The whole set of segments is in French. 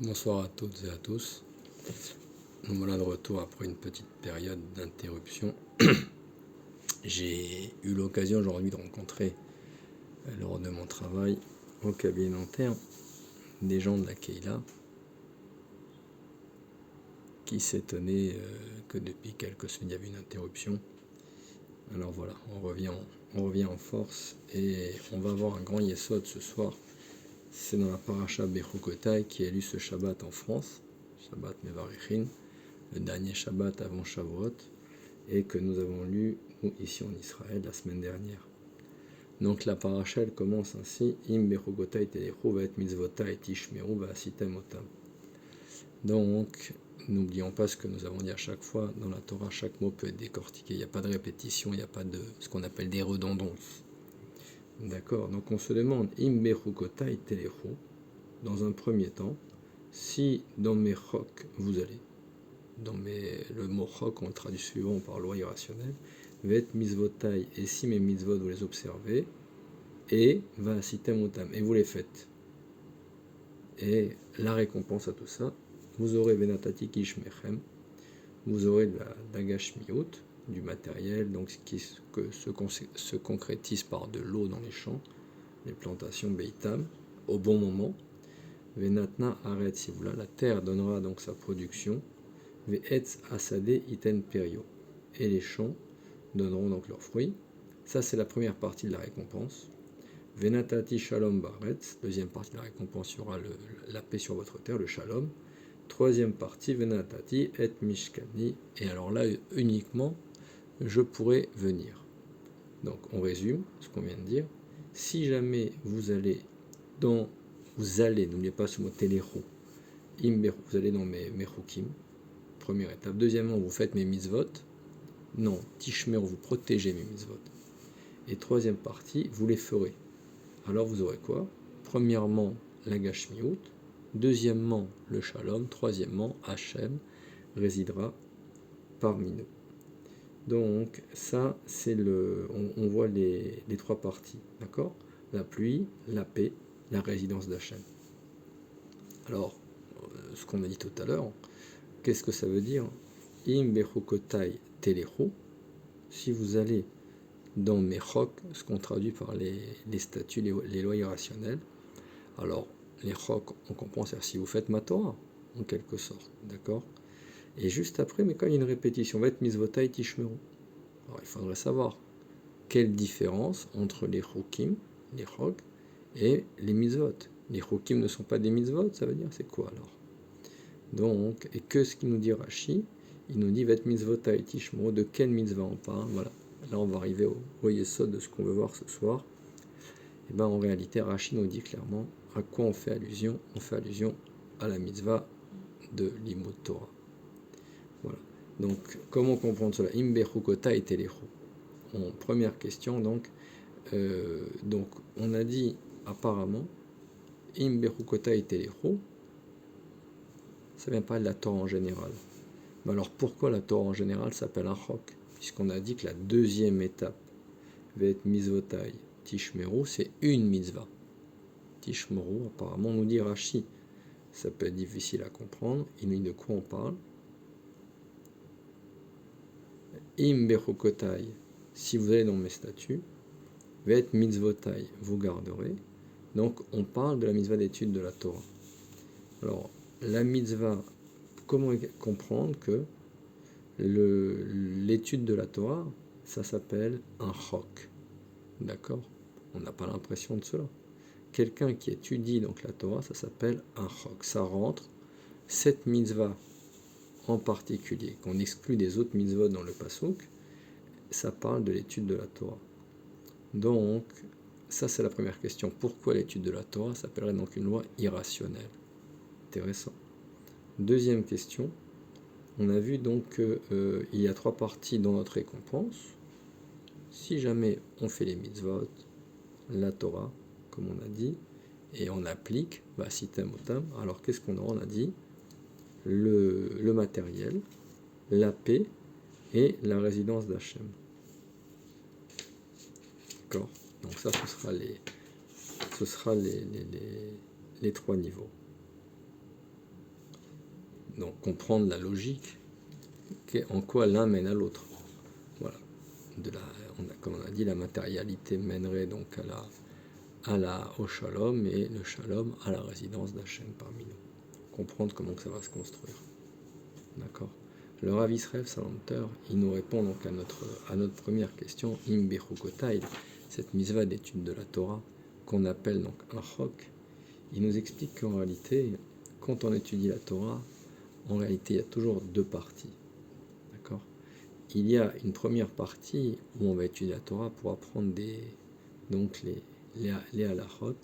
Bonsoir à toutes et à tous. Nous voilà de retour après une petite période d'interruption. J'ai eu l'occasion aujourd'hui de rencontrer, lors de mon travail au cabinet dentaire, des gens de la Keila qui s'étonnaient que depuis quelques semaines il y avait une interruption. Alors voilà, on revient en force et on va avoir un grand yesod ce soir. C'est dans la paracha Bechukotai qui est lu ce Shabbat en France, Shabbat Mevarechin, le dernier Shabbat avant Shavuot, et que nous avons lu nous, ici en Israël la semaine dernière. Donc la paracha elle commence ainsi: Im bechukotai telechu va'et mitzvotai tishmeru va'asitem otam. Donc n'oublions pas ce que nous avons dit à chaque fois dans la Torah, chaque mot peut être décortiqué, il n'y a pas de répétition, il n'y a pas de ce qu'on appelle des redondances. D'accord, donc on se demande Im bechukotai telechu, dans un premier temps, si dans mes chok vous allez. Le mot chok, on le traduit suivant par loi irrationnelle, vet mitzvotai, et si mes mitzvot vous les observez, et va sitem otam, et vous les faites. Et la récompense à tout ça, vous aurez venatati kishmechem, vous aurez de la dagashmiut, du matériel, donc qui se concrétise par de l'eau dans les champs, les plantations beitam, au bon moment. Venatna aret sivula, la terre donnera donc sa production. Ve'etz asade iten perio, et les champs donneront donc leurs fruits. Ça c'est la première partie de la récompense. Venatati shalom baretz, deuxième partie de la récompense, il y aura la paix sur votre terre, le shalom. Troisième partie, venatati et mishkani, et alors là uniquement je pourrai venir. Donc on résume ce qu'on vient de dire. Si jamais vous allez, n'oubliez pas ce mot téléro, vous allez dans mes chukim, première étape. Deuxièmement, vous faites mes mitzvot. Non, tishmer, vous protégez mes mitzvot. Et troisième partie, vous les ferez. Alors vous aurez quoi? Premièrement, la gashmiut. Deuxièmement, le shalom. Troisièmement, Hachem résidera parmi nous. Donc ça, c'est on voit les trois parties, d'accord? La pluie, la paix, la résidence d'Hachem. Alors, ce qu'on a dit tout à l'heure, qu'est-ce que ça veut dire? Im bechukotai telechu, si vous allez dans mes chok, ce qu'on traduit par les statuts, les lois irrationnelles. Alors, les chok, on comprend, c'est si vous faites ma Torah, en quelque sorte, d'accord? Et juste après, mais quand il y a une répétition, va être mitzvotai tishmeru. Alors, il faudrait savoir quelle différence entre les chokim, les chok, et les mitzvot. Les chokim ne sont pas des mitzvot, ça veut dire, c'est quoi alors? Donc, et que ce qu'il nous dit Rashi, il nous dit vet mitzvotai tishmeru, de quelle mitzvah on parle? Voilà. Là, on va arriver au yesod de ce qu'on veut voir ce soir. Et bien, en réalité, Rashi nous dit clairement à quoi on fait allusion. On fait allusion à la mitzvah de l'imut Torah. Voilà. Donc, comment comprendre cela? Im bechukota et telechu. En première question, donc, on a dit apparemment, im bechukota et telechu, ça vient pas de la Torah en général. Mais alors, pourquoi la Torah en général s'appelle un chok? Puisqu'on a dit que la deuxième étape va être mitzvotai tishmeru, c'est une mitzvah. Tishmeru, apparemment, nous dit Rashi. Ça peut être difficile à comprendre. Il nous dit de quoi on parle. Im bechukotai, si vous allez dans mes statuts, va être mitzvotai, vous garderez. Donc, on parle de la mitzvah d'étude de la Torah. Alors, la mitzvah, comment comprendre que l'étude de la Torah, ça s'appelle un chok. D'accord? On n'a pas l'impression de cela. Quelqu'un qui étudie donc la Torah, ça s'appelle un chok. Ça rentre, cette mitzvah en particulier, qu'on exclut des autres mitzvot dans le pasuk, ça parle de l'étude de la Torah. Donc, ça c'est la première question. Pourquoi l'étude de la Torah s'appellerait donc une loi irrationnelle? Intéressant. Deuxième question, on a vu donc qu'il y a trois parties dans notre récompense. Si jamais on fait les mitzvot, la Torah, comme on a dit, et on applique, sitem otam, alors qu'est-ce qu'on a? On a dit le matériel, la paix et la résidence d'Hachem. D'accord? Donc ça, ce sera les trois niveaux. Donc comprendre la logique, en quoi l'un mène à l'autre. Voilà. Comme on a dit, la matérialité mènerait donc au shalom, et le shalom à la résidence d'Hachem parmi nous. Comprendre comment ça va se construire. D'accord. Le Rav Israël Salanter, il nous répond donc à notre première question, Im Bechukotai, cette mitzvah d'étude de la Torah, qu'on appelle donc un chok. Il nous explique qu'en réalité, quand on étudie la Torah, en réalité, il y a toujours deux parties. D'accord. Il y a une première partie où on va étudier la Torah pour apprendre donc les halachot,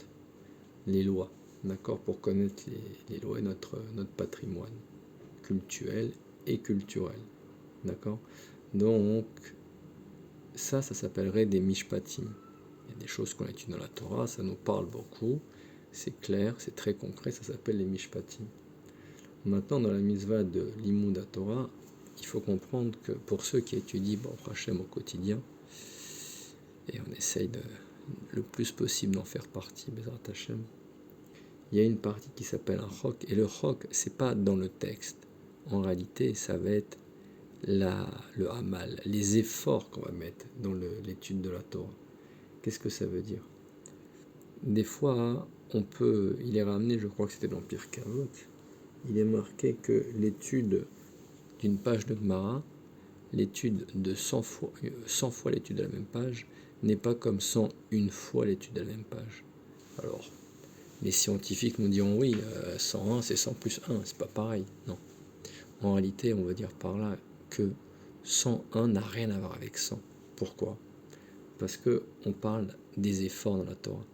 les lois, d'accord, pour connaître les lois et notre patrimoine culturel et culturel, d'accord. Donc ça s'appellerait des mishpatim. Il y a des choses qu'on étudie dans la Torah, ça nous parle beaucoup, c'est clair, c'est très concret, ça s'appelle les mishpatim. Maintenant, dans la mitzvah de l'Imoud Torah, il faut comprendre que pour ceux qui étudient Baruch Hashem au quotidien, et on essaye le plus possible d'en faire partie, Bezrat Hashem, il y a une partie qui s'appelle un chok, et le chok, c'est pas dans le texte. En réalité, ça va être le hamal, les efforts qu'on va mettre dans l'étude de la Torah. Qu'est-ce que ça veut dire? Des fois, il est ramené, je crois que c'était dans Pirkei Avot, il est marqué que l'étude d'une page de Gemara, l'étude de 100 fois l'étude de la même page, n'est pas comme 101 fois l'étude de la même page. Alors, les scientifiques nous diront oui, 101 c'est 100 plus 1, c'est pas pareil. Non. En réalité, on va dire par là que 101 n'a rien à voir avec 100. Pourquoi? Parce qu'on parle des efforts dans la Torah.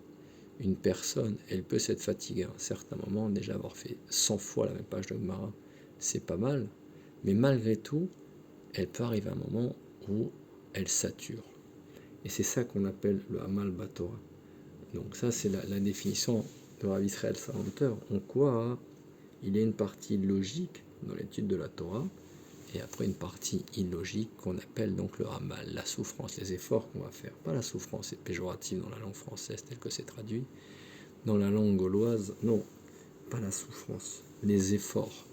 Une personne, elle peut s'être fatiguée à un certain moment, déjà avoir fait 100 fois la même page de Gemara, c'est pas mal, mais malgré tout, elle peut arriver à un moment où elle sature. Et c'est ça qu'on appelle le Hamal Batorah. Donc ça, c'est la définition de Rav Israël Salanter. En quoi il y a une partie logique dans l'étude de la Torah, et après une partie illogique qu'on appelle donc le Hamal, la souffrance, les efforts qu'on va faire. Pas la souffrance, c'est péjoratif dans la langue française tel que c'est traduit. Dans la langue gauloise, non, pas la souffrance, les efforts.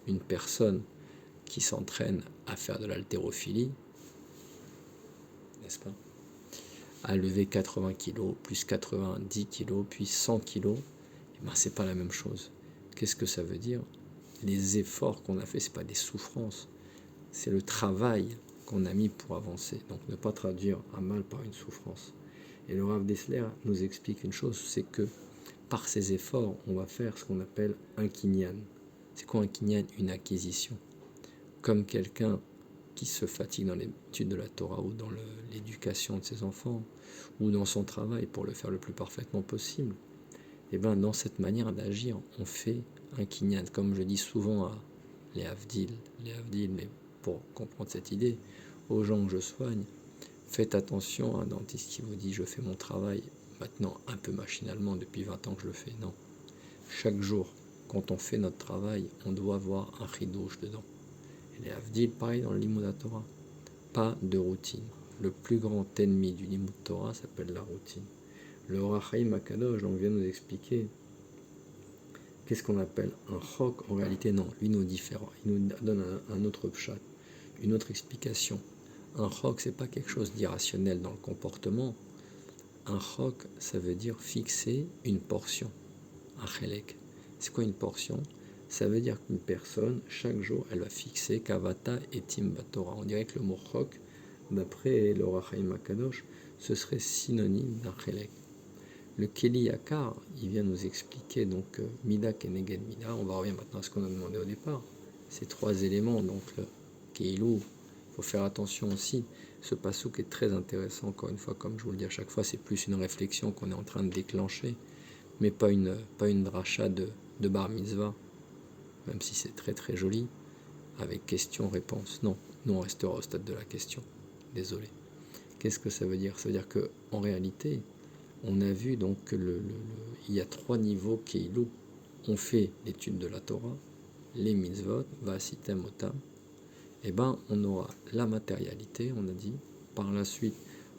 Une personne qui s'entraîne à faire de l'haltérophilie, n'est-ce pas, à lever 80 kg, plus 90 kg, puis 100 kg, eh ben, c'est pas la même chose. Qu'est-ce que ça veut dire? Les efforts qu'on a fait, c'est pas des souffrances, c'est le travail qu'on a mis pour avancer. Donc ne pas traduire un mal par une souffrance. Et le Rav Dessler nous explique une chose, c'est que par ces efforts, on va faire ce qu'on appelle un kinyan. C'est quoi un kinyan? Une acquisition. Comme quelqu'un qui se fatigue dans l'étude de la Torah ou dans l'éducation de ses enfants ou dans son travail pour le faire le plus parfaitement possible, et bien dans cette manière d'agir, on fait un kinyan. Comme je dis souvent à les Havdil, mais pour comprendre cette idée, aux gens que je soigne, faites attention à un dentiste qui vous dit je fais mon travail maintenant un peu machinalement depuis 20 ans que je le fais. Non. Chaque jour, quand on fait notre travail, on doit avoir un chidouche dedans. Et les Havdil, pareil dans le Limud Torah. Pas de routine. Le plus grand ennemi du Limud Torah s'appelle la routine. Le Or HaChaim Akadosh, on vient nous expliquer qu'est-ce qu'on appelle un chok. En réalité, non, lui nous différent. Il nous donne un autre pshat, une autre explication. Un chok, c'est pas quelque chose d'irrationnel dans le comportement. Un chok, ça veut dire fixer une portion. Un chelek. C'est quoi une portion? Ça veut dire qu'une personne, chaque jour, elle va fixer kavata et timba Torah. On dirait que le mot chok, d'après le Or HaChaim Akadosh, ce serait synonyme d'un chelek. Le Keli Yakar, il vient nous expliquer donc Mida Keneged Mida. On va revenir maintenant à ce qu'on a demandé au départ. Ces trois éléments, donc le Keilou, il faut faire attention aussi. Ce passouk est très intéressant, encore une fois, comme je vous le dis à chaque fois, c'est plus une réflexion qu'on est en train de déclencher, mais pas une dracha de bar mitzvah, même si c'est très très joli, avec question-réponse. Non, nous on restera au stade de la question. Désolé. Qu'est-ce que ça veut dire? Ça veut dire qu'en réalité, on a vu donc qu'il y a trois niveaux Keilou. On fait l'étude de la Torah, les mitzvot, vasitem otam. Eh bien, on aura la matérialité, on a dit. Par la suite,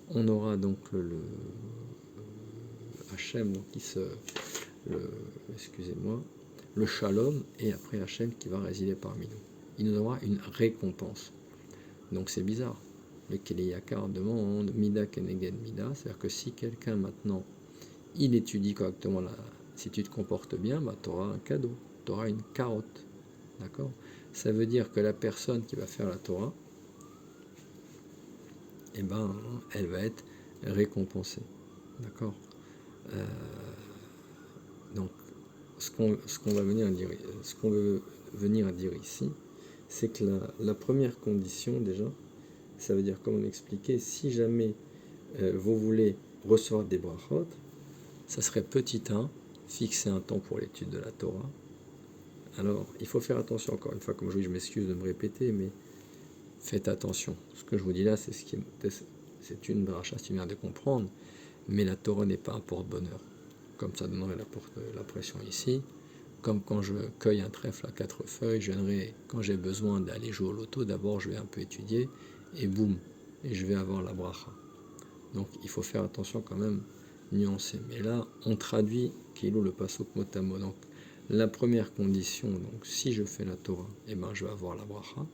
on aura donc le Hachem, donc excusez-moi, le shalom, et après Hachem qui va résider parmi nous. Il nous donnera une récompense. Donc c'est bizarre. Le Keleyakar demande Mida Keneged Mida, c'est-à-dire que si quelqu'un maintenant, il étudie correctement, si tu te comportes bien, bah, tu auras un cadeau, tu auras une carotte. D'accord? Ça veut dire que la personne qui va faire la Torah, eh ben, elle va être récompensée. D'accord? Donc, ce qu'on va venir dire, ce qu'on veut venir dire ici, c'est que la première condition déjà, ça veut dire, comme on l'expliquait, si jamais vous voulez recevoir des brachot, ça serait petit 1, fixer un temps pour l'étude de la Torah. Alors, il faut faire attention, encore une fois, comme je dis, je m'excuse de me répéter, mais faites attention. Ce que je vous dis là, c'est une bracha, si tu viens de comprendre, mais la Torah n'est pas un porte-bonheur, comme ça donnerait la pression ici. Comme quand je cueille un trèfle à 4 feuilles, je viendrai, quand j'ai besoin d'aller jouer au loto, d'abord je vais un peu étudier, et boum, et je vais avoir la bracha. Donc il faut faire attention quand même, nuancer. Mais là, on traduit Kilo le pasuk mot à mot. Donc la première condition, donc si je fais la Torah, eh ben je vais avoir la bracha.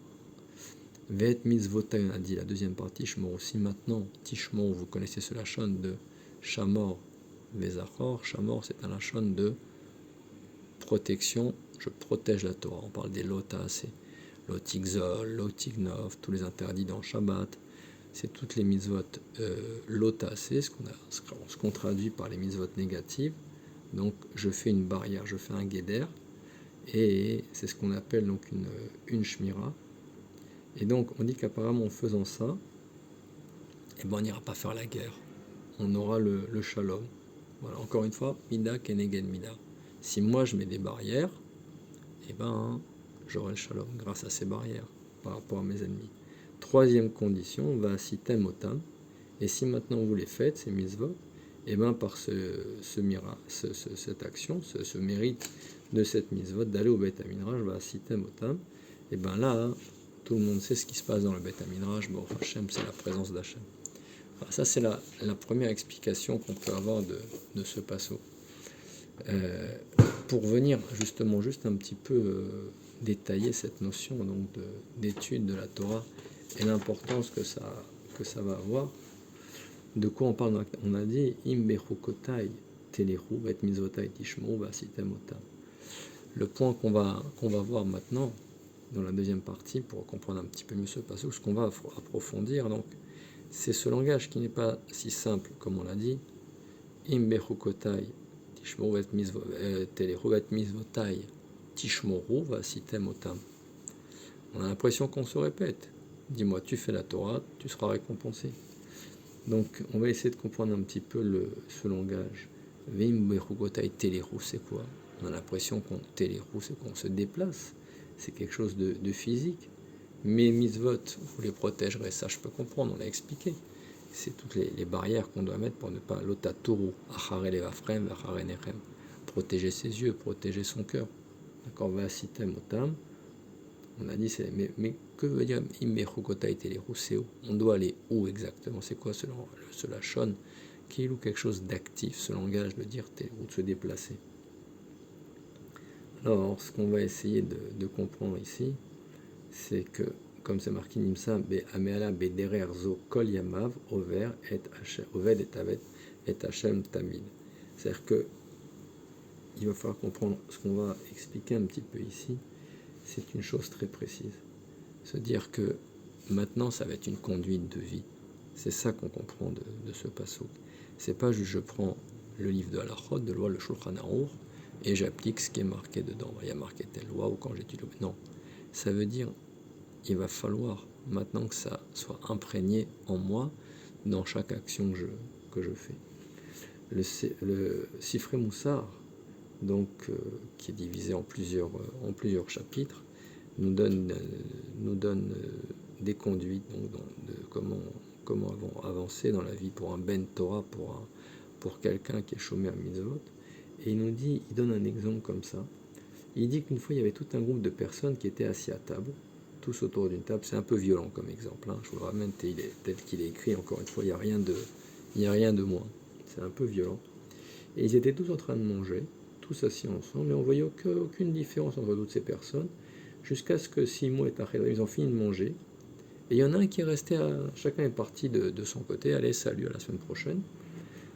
Vet mitzvota, on a dit la deuxième partie, Shmor aussi. Maintenant, Tishmor, vous connaissez ce lachon de Shamor Vezachor. Shamor, c'est un lachon de protection, je protège la Torah. On parle des lotas, lotigzol, lotignov, tous les interdits dans Shabbat. C'est toutes les mitzvot lotasé, ce qu'on traduit par les mitzvot négatives. Donc je fais une barrière, je fais un guéder, et c'est ce qu'on appelle donc une shmira. Et donc on dit qu'apparemment en faisant ça, eh ben, on n'ira pas faire la guerre. On aura le shalom. Voilà, encore une fois, mida keneged mida. Si moi je mets des barrières, eh ben j'aurai le shalom grâce à ces barrières par rapport à mes ennemis. Troisième condition, va sitem otam. Et si maintenant vous les faites, ces mitzvot, et bien par cette action, ce mérite de cette mitzvot, d'aller au Beth Midrash, va sitem otam, et bien là, tout le monde sait ce qui se passe dans le Beth Midrash, bon, Hachem, c'est la présence d'Hachem. Enfin, ça, c'est la première explication qu'on peut avoir de ce passo. Pour venir justement juste un petit peu détailler cette notion donc d'étude de la Torah et l'importance que ça va avoir. De quoi on parle? On a dit Im bechukotai telechu et mizotai tishmo vasitem otam. Le point qu'on va voir maintenant dans la deuxième partie pour comprendre un petit peu mieux ce passage, ce qu'on va approfondir, donc c'est ce langage qui n'est pas si simple comme on l'a dit. Im bechukotai tishmo et telechu et mizotai tishmoru vasitem otam. On a l'impression qu'on se répète. Dis-moi, tu fais la Torah, tu seras récompensé. Donc, on va essayer de comprendre un petit peu ce langage. Vim bechukotai telechu, c'est quoi? On a l'impression qu'on c'est qu'on se déplace. C'est quelque chose de physique. Mais mitzvot, vous les protégerez, ça je peux comprendre, on l'a expliqué. C'est toutes les barrières qu'on doit mettre pour ne pas l'otaturu, achare levafrem, achare nechem. Protéger ses yeux, protéger son cœur. D'accord, va sitem otam. On a dit, mais que veut dire immechukotai telechu? C'est où? On doit aller où exactement? C'est quoi ce lachon qui est quelque chose d'actif, ce langage de dire ou de se déplacer? Alors, ce qu'on va essayer de comprendre ici, c'est que, comme c'est marqué Nimsa, Ameala Bederer Zo Kol Yamav, Over et Hashem, Oved et Avet et Hashem Tamid. C'est-à-dire que il va falloir comprendre ce qu'on va expliquer un petit peu ici. C'est une chose très précise. Se dire que maintenant, ça va être une conduite de vie. C'est ça qu'on comprend de ce passouk. C'est pas juste je prends le livre de Halachot, de loi, le Shulchan Aruch, et j'applique ce qui est marqué dedans. Il y a marqué telle loi ou quand j'étudie. Non. Ça veut dire il va falloir maintenant que ça soit imprégné en moi dans chaque action que je fais. Le Sifrei Moussar, donc, qui est divisé en plusieurs chapitres, nous donne des conduites donc, de comment avancer dans la vie pour un Ben Torah, pour quelqu'un qui est chômé à mitzvot. Et il donne un exemple comme ça. Il dit qu'une fois, il y avait tout un groupe de personnes qui étaient assis à table, tous autour d'une table. C'est un peu violent comme exemple, hein. Je vous le ramène tel qu'il est écrit, encore une fois, il n'y a rien de moins. C'est un peu violent. Et ils étaient tous en train de manger, tous assis ensemble, et on voyait aucune différence entre toutes ces personnes, jusqu'à ce que Simon et Tachel, ils ont fini de manger, et il y en a un qui est resté, chacun est parti de son côté, allez, salut, à la semaine prochaine,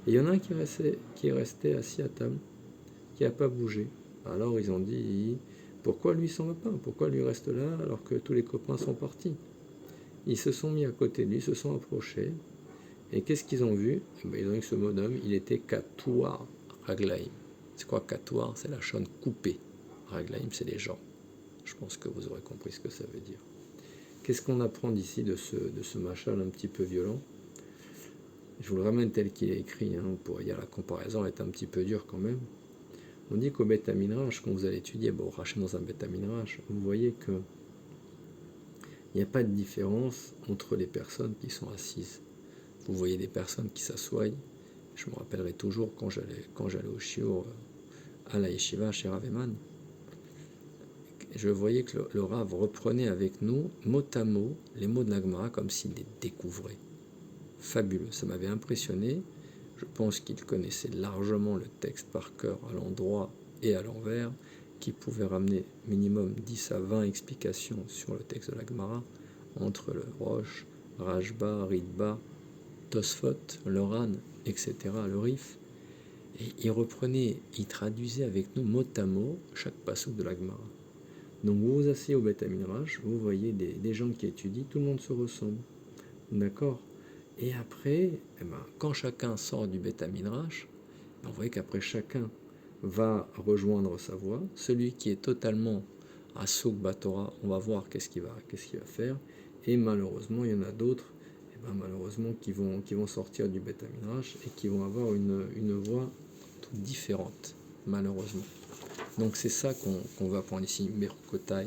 et il y en a un qui est resté assis à table, qui n'a pas bougé. Alors ils ont dit, pourquoi lui s'en va pas? Pourquoi lui reste là alors que tous les copains sont partis? Ils se sont mis à côté de lui, se sont approchés, et qu'est-ce qu'ils ont vu? Ils ont vu que ce bonhomme, il était Katoar Raglaim. C'est quoi Katoar? C'est la chaîne coupée. Raglaim, c'est les jambes. Je pense que vous aurez compris ce que ça veut dire. Qu'est-ce qu'on apprend d'ici de ce machal un petit peu violent? Je vous le ramène tel qu'il est écrit, pour dire la comparaison est un petit peu dure quand même. On dit qu'au Beth Midrash, quand vous allez étudier au Rachem dans un Beth Midrash, vous voyez que il n'y a pas de différence entre les personnes qui sont assises. Vous voyez des personnes qui s'assoient. Je me rappellerai toujours quand j'allais au shiur à la yeshiva chez Rav Eman. Je voyais que le Rav reprenait avec nous mot à mot les mots de la Gemara comme s'il les découvrait. Fabuleux, ça m'avait impressionné. Je pense qu'il connaissait largement le texte par cœur à l'endroit et à l'envers, qui pouvait ramener minimum 10 à 20 explications sur le texte de la Gemara, entre le Rosh, Rashba, Ritba, Tosfot, le Ran, etc., le Rif. Et il reprenait, il traduisait avec nous mot à mot chaque passage de la Gemara. Donc vous vous asseyez au Beth Midrash, vous voyez des gens qui étudient, tout le monde se ressemble. D'accord? Et après, quand chacun sort du Beth Midrash, vous voyez qu'après chacun va rejoindre sa voie. Celui qui est totalement à Souk Batora, on va voir qu'est-ce qu'il va faire. Et malheureusement, il y en a d'autres, malheureusement, qui vont sortir du Beth Midrash et qui vont avoir une voie toute différente, malheureusement. Donc c'est ça qu'on va prendre ici. Merkotai,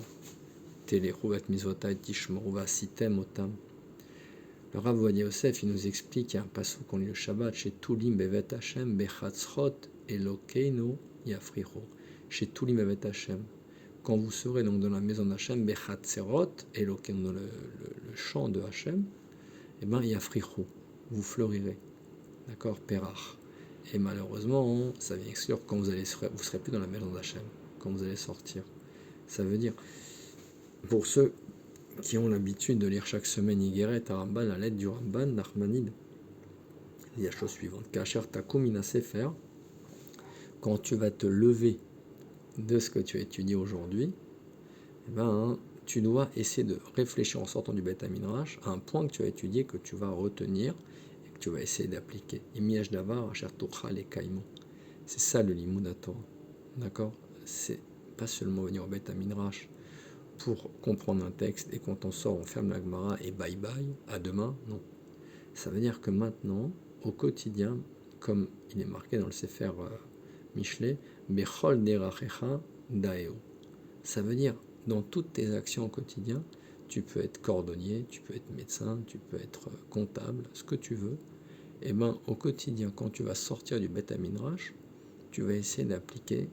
Telerouvat Mizotai, Tishmoruva, Sitem, Otam. Le Rav Ovadia Yosef, il nous explique qu'il y a un passage qu'on lit le Shabbat, chez Tulim Bevet Hashem, Bechatzrot, Elokeinu, Yafricho. Chez Tulim Bevet Hashem. Quand vous serez donc dans la maison d'Hachem, Bechatzerot, Elokeinu, dans le champ de Hachem, Yafricho, vous fleurirez. D'accord? Perach. Et malheureusement, ça vient exclure quand vous serez plus dans la maison d'Hachem, quand vous allez sortir. Ça veut dire, pour ceux qui ont l'habitude de lire chaque semaine Yigeret à Ramban, la lettre du Ramban, Nachmanide, il y a la chose suivante. Kacher Takum Ina Sefer, quand tu vas te lever de ce que tu as étudié aujourd'hui, tu dois essayer de réfléchir en sortant du Beth Midrash à un point que tu as étudié, que tu vas retenir et que tu vas essayer d'appliquer. Imiach Davar, Asher Tochal et Kaimo. C'est ça le Limud Torah. D'accord? C'est pas seulement venir au Beth Midrash pour comprendre un texte et quand on sort, on ferme la Gemara et bye bye, à demain. Non. Ça veut dire que maintenant, au quotidien, comme il est marqué dans le Sefer Michelet, Bechol Derachecha Daeo. Ça veut dire, dans toutes tes actions au quotidien, tu peux être cordonnier, tu peux être médecin, tu peux être comptable, ce que tu veux. Et au quotidien, quand tu vas sortir du Beth Midrash, tu vas essayer d'appliquer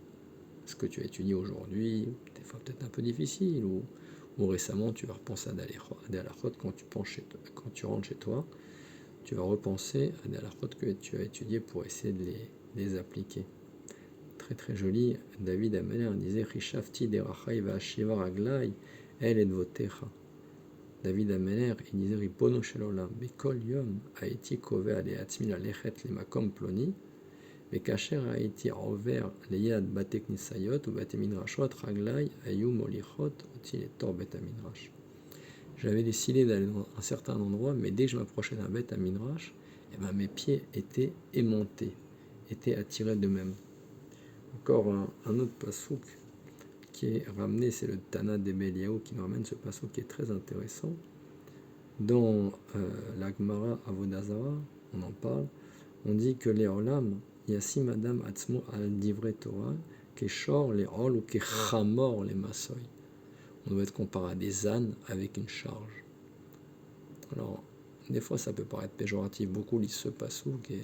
ce que tu as étudié aujourd'hui, des fois peut-être un peu difficile, ou récemment tu vas repenser à des halachot quand tu rentres chez toi, tu vas repenser à des halachot que tu as étudié pour essayer de les appliquer. Très très joli. David Ameler disait Richafti derachai va'ashiva raglai el edvotecha. David Ameler, il disait Ripono shel olam bekol yom haiti kovea le'atzmi lalechet lemakom ploni וכאשר הייתי עובר ליד בתי כנסיות ובתי מדרשות, רגליי היו מוליכות אותי לתוך בית המדרש. J'avais décidé d'aller dans un certain endroit, mais dès que je m'approchais d'un bête à midrash, mes pieds étaient aimantés, étaient attirés d'eux-mêmes. Encore un autre pasouk qui est ramené, c'est le Tana de Beliaou qui nous ramène ce pasouk qui est très intéressant. Dans la Gemara Avodah Zarah, on en parle, on dit que les olam, Yassi Madame Atzmo al Divrei Torah, Keshor les Ol ou Kechamor les Masoy. On doit être comparé à des ânes avec une charge. Alors, des fois ça peut paraître péjoratif, beaucoup lisent ce pasouk et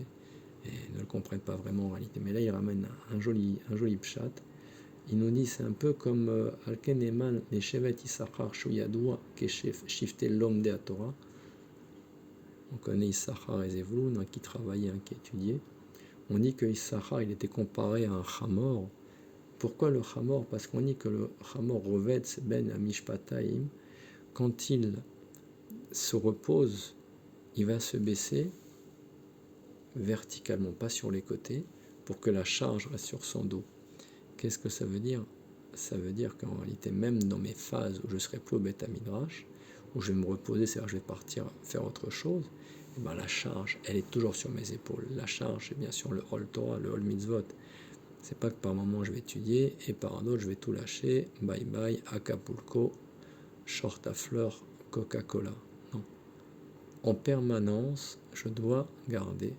ne le comprennent pas vraiment en réalité. Mais là, il ramène un joli pshat. Il nous dit, c'est un peu comme Alken Eman, les Shevet Issachar Shuyadua, Keshef Shifte l'homme de Torah. On connaît Issachar et Zevloun, qui travaillait, qui étudiait. On dit que Issachar, il était comparé à un chamor, Pourquoi le Hamor? Parce qu'on dit que le Hamor rovetz ben amishpataim, quand il se repose, il va se baisser verticalement, pas sur les côtés, pour que la charge reste sur son dos. Qu'est-ce que ça veut dire? Ça veut dire qu'en réalité, même dans mes phases où je serai plus au Beth Midrash, où je vais me reposer, c'est-à-dire que je vais partir faire autre chose, et ben la charge, elle est toujours sur mes épaules. La charge, c'est bien sûr le Hol Torah, le Hol Mitzvot. C'est pas que par moment je vais étudier et par un autre je vais tout lâcher. Bye bye, Acapulco, short à fleurs, Coca-Cola. Non. En permanence, je dois garder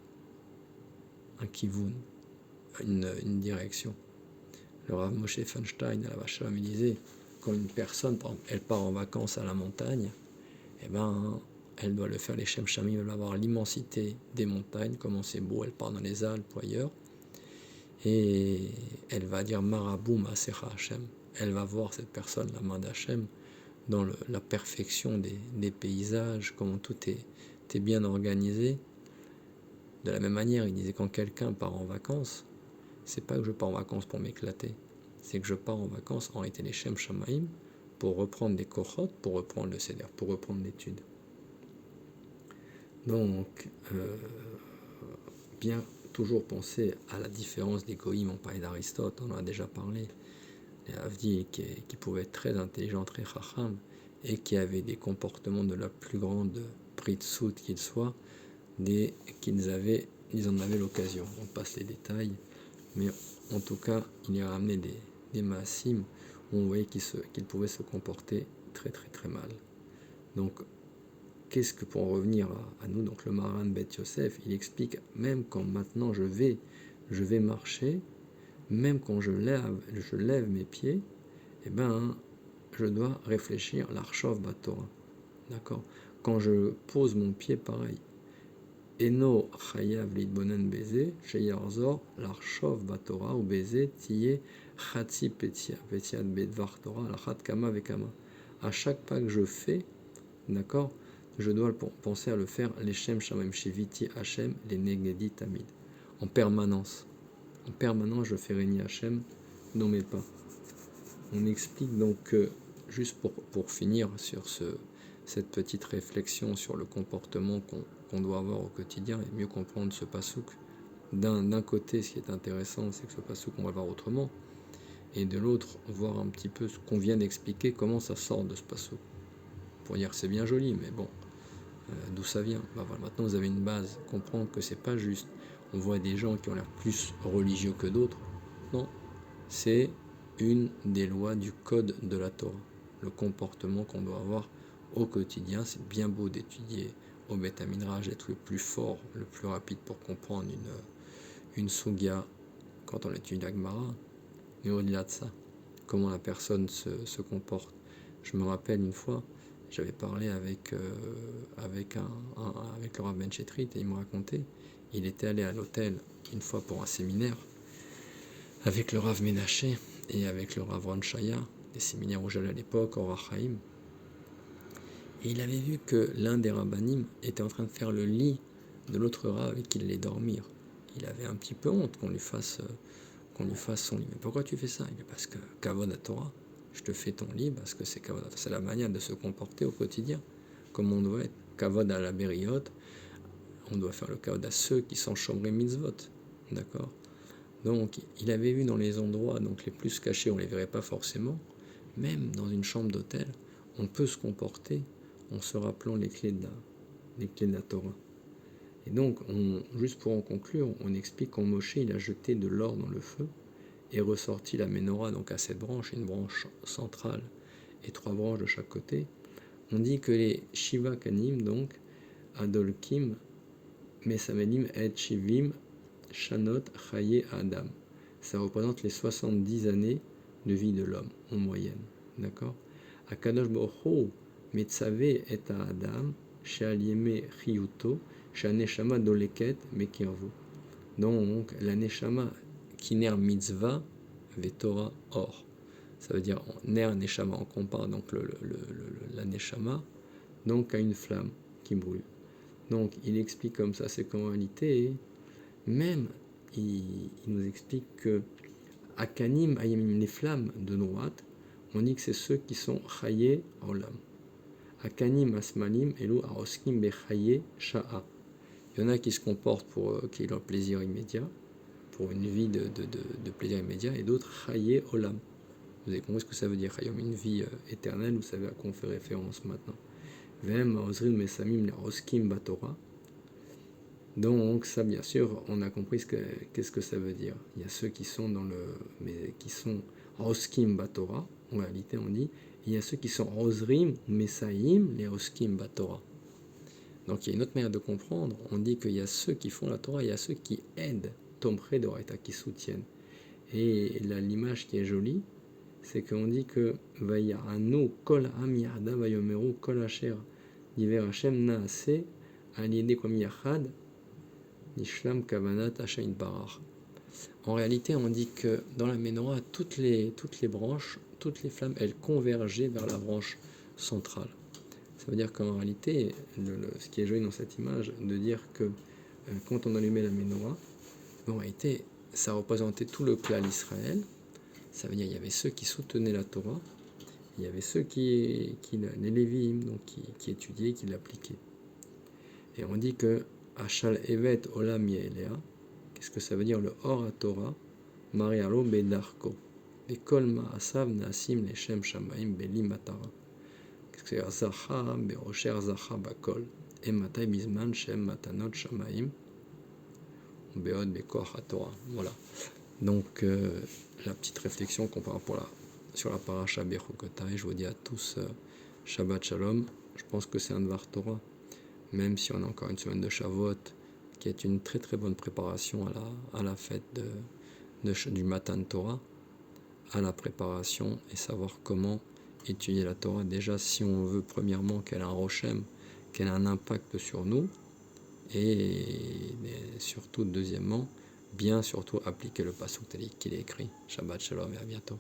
un kivun, une direction. Le Rav Moshe Feinstein à la Vache me disait, quand une personne, par exemple, elle part en vacances à la montagne, eh ben, elle doit le faire les Shem Shamim, elle va voir l'immensité des montagnes, comment c'est beau, elle part dans les Alpes ou ailleurs, et elle va dire Maraboum Asecha Hashem. Elle va voir cette personne, la main d'Hachem, dans la perfection des paysages, comment tout est bien organisé. De la même manière, il disait quand quelqu'un part en vacances, c'est pas que je pars en vacances pour m'éclater, c'est que je pars en vacances en réalité les Shem Shamaim pour reprendre des kochot, pour reprendre le seder, pour reprendre l'étude. Donc, bien toujours penser à la différence des goïms, on parlait d'Aristote, on en a déjà parlé, les Avdi qui pouvaient être très intelligents, très chacham, et qui avaient des comportements de la plus grande pritsout qu'ils soient, ils en avaient l'occasion. On passe les détails, mais en tout cas, il y a ramené des maasim où on voyait qu'ils pouvaient se comporter très très très mal. Donc, qu'est-ce que pour en revenir à nous, donc le Maran Bet Yosef, il explique, même quand maintenant je vais marcher, même quand je lève mes pieds, eh ben, je dois réfléchir l'Archov Batora. D'accord? Quand je pose mon pied, pareil. Eno chayav lidbonen beze, sheyarzor l'Archov Batora ou beze tiye chatzi petiat bedvar Torah, l'achat kama vekama. À chaque pas que je fais, d'accord, je dois penser à le faire les Shem Shamim Shiviti Hashem, les Negedi Tamid. En permanence. En permanence, je fais régner Hashem dans mes pas. On explique donc, juste pour finir sur cette petite réflexion sur le comportement qu'on doit avoir au quotidien et mieux comprendre ce pasouk. D'un côté, ce qui est intéressant, c'est que ce pasouk, on va voir autrement. Et de l'autre, voir un petit peu ce qu'on vient d'expliquer, comment ça sort de ce pasouk. Pour dire c'est bien joli, mais bon, d'où ça vient? Voilà, maintenant vous avez une base, comprendre que c'est pas juste. On voit des gens qui ont l'air plus religieux que d'autres. Non, c'est une des lois du code de la Torah, le comportement qu'on doit avoir au quotidien. C'est bien beau d'étudier au Beth Midrash, d'être le plus fort, le plus rapide pour comprendre une sugya quand on étudie la Gemara, mais au-delà de ça, comment la personne se comporte. Je me rappelle une fois, j'avais parlé avec le Rav Ben Chetrit et il me racontait, il était allé à l'hôtel une fois pour un séminaire avec le Rav Menaché et avec le Rav Ron Shaya, des séminaires où j'allais à l'époque, au Rachaim. Et il avait vu que l'un des rabbanim était en train de faire le lit de l'autre Rav et qu'il allait dormir. Il avait un petit peu honte qu'on lui fasse son lit. Mais pourquoi tu fais ça? Il dit parce que Kavod à Torah, je te fais ton lit parce que c'est Kavod à Torah. C'est la manière de se comporter au quotidien, comme on doit être. Kavod à la Bériot, on doit faire le Kavod à ceux qui sont Shomrei Mitzvot. D'accord? Donc, il avait vu dans les endroits donc les plus cachés, on ne les verrait pas forcément, même dans une chambre d'hôtel, on peut se comporter en se rappelant les clés de la Torah. Et donc, juste pour en conclure, on explique qu'en Moshe, il a jeté de l'or dans le feu et ressorti la menorah, donc à 7 branches, une branche centrale et 3 branches de chaque côté. On dit que les Shiva Kanim, donc, Adolkim, Mesamelim et Shivim, Shanot Chaye Adam. Ça représente les 70 années de vie de l'homme, en moyenne. D'accord? Akadosh Baruch Hu, Metzave et Adam, She'alieme Chiyuto, She'aneshama Doleket Mekirvu. Donc, la Neshama, Kiner Mitzvah, Vetora Or. Ça veut dire, Ner Neshama, on compare donc la Neshama, donc à une flamme qui brûle. Donc, il explique comme ça, c'est qu'en réalité, même, il nous explique que Akanim ayemim, les flammes de droite, on dit que c'est ceux qui sont chaye olam. Akanim asmalim elu aroskim bechaye sha'a. Il y en a qui se comportent pour qu'il y ait leur plaisir immédiat, pour une vie de plaisir immédiat, et d'autres chaye olam. Vous avez compris ce que ça veut dire, chayom, une vie éternelle, vous savez à quoi on fait référence maintenant. Vem ozrim mesamim aroskim batorah. Donc ça, bien sûr, on a compris qu'est-ce que ça veut dire. Il y a ceux qui sont qui sont Roskim Batora, en réalité on dit, et il y a ceux qui sont Rosrim, Mesaïm, les Roskim Batora. Donc il y a une autre manière de comprendre, on dit qu'il y a ceux qui font la Torah, il y a ceux qui aident, Tomré d'Oraita, qui soutiennent. Et l'image qui est jolie, c'est qu'on dit que Vayaranu Kol Am Yarda Vayomeru Kol Asher Diver Hashem Naase Aliede Kom Yachad Nishlam Kavanat Hashain Barar. En réalité, on dit que dans la Ménorah, toutes les branches, toutes les flammes, elles convergeaient vers la branche centrale. Ça veut dire qu'en réalité, ce qui est joli dans cette image, de dire que quand on allumait la Ménorah, en réalité, ça représentait tout le clan d'Israël. Ça veut dire qu'il y avait ceux qui soutenaient la Torah, il y avait ceux les Lévi'im, donc qui étudiaient, qui l'appliquaient. Et on dit que Achal Evet Olam Yeelea, qu'est-ce que ça veut dire le Or à Torah, Marialo Bedarko, Bekol Ma'asav Nasim Leshem Shamaim Beli Matara. Qu'est-ce que c'est Zacha Berosher Zacha Bakol, Ematai Bizman Shem Matanot Shamaim, Beod Bekoach Torah. Voilà. Donc, la petite réflexion qu'on peut avoir sur la paracha Bechukotai, je vous dis à tous Shabbat Shalom. Je pense que c'est un Dvar Torah. Même si on a encore une semaine de Shavuot, qui est une très très bonne préparation à la fête du Matan Torah, à la préparation et savoir comment étudier la Torah. Déjà, si on veut premièrement qu'elle ait un rochem, qu'elle ait un impact sur nous, et surtout, deuxièmement, bien surtout appliquer le pasuk tel qu'il est écrit. Shabbat Shalom et à bientôt.